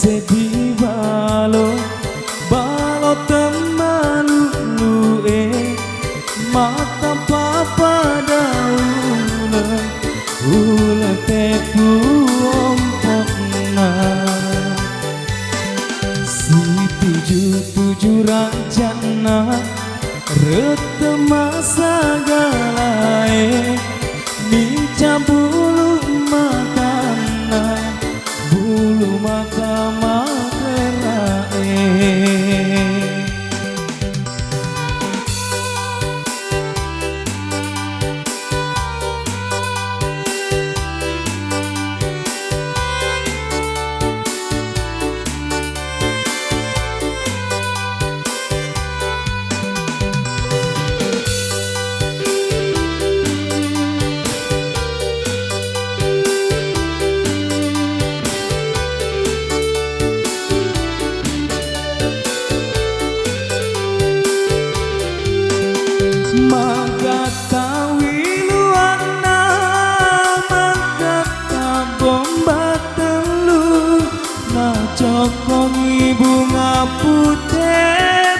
sedih balo balo temalu lue mata papa dauna ula tepu ompokna si tujuh rancana retema sagalae minca bulu makana bulu maka makerae Magata wiluana magata bomba telu na cokongi bunga putih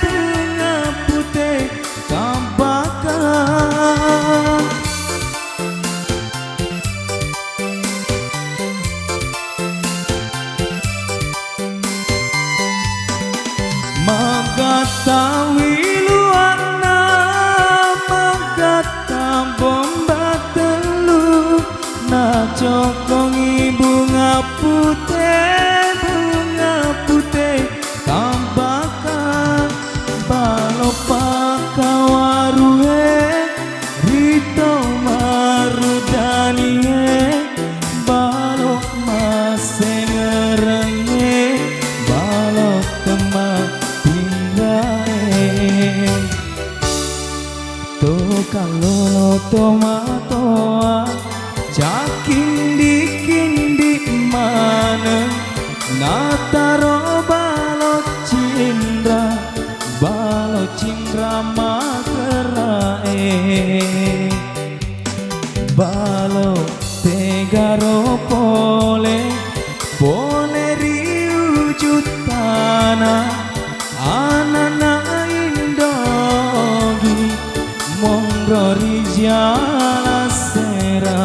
kabakar magata wiluana bomba telu na cokongi bunga putih tambahkan balo pakawaruhe rito marudanie balo masengerenge balo temat tinggae to kalolo tomatoa jakindi mana nataro balo cindra makerae balo tegaro pole riujutana anana indogi mongro rijala sera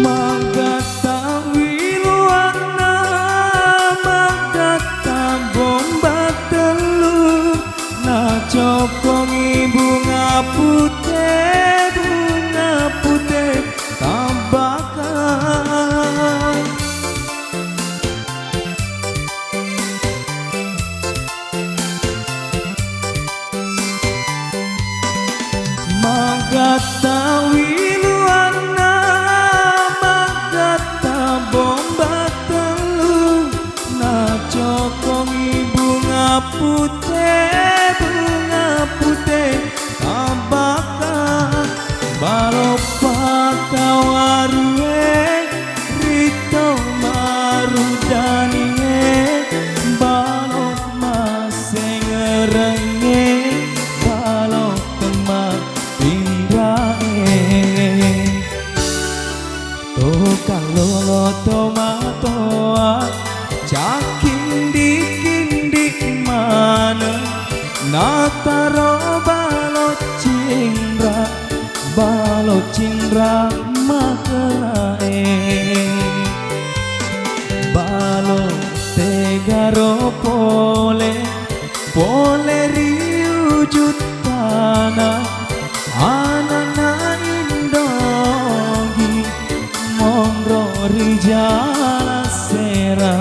magata wiluana magata bomba telu na cokongi bunga putih tambahkan magata wiluana bomba telu na cokongi bunga putih tambahkan balo pakawaruhe rito marudanie balo masengerenge balo temat tinggae to kalolo tomatoa jakindi mana nataro balo cindra makerae balo tegaro pole riujutana anana indogi mongro rijala sera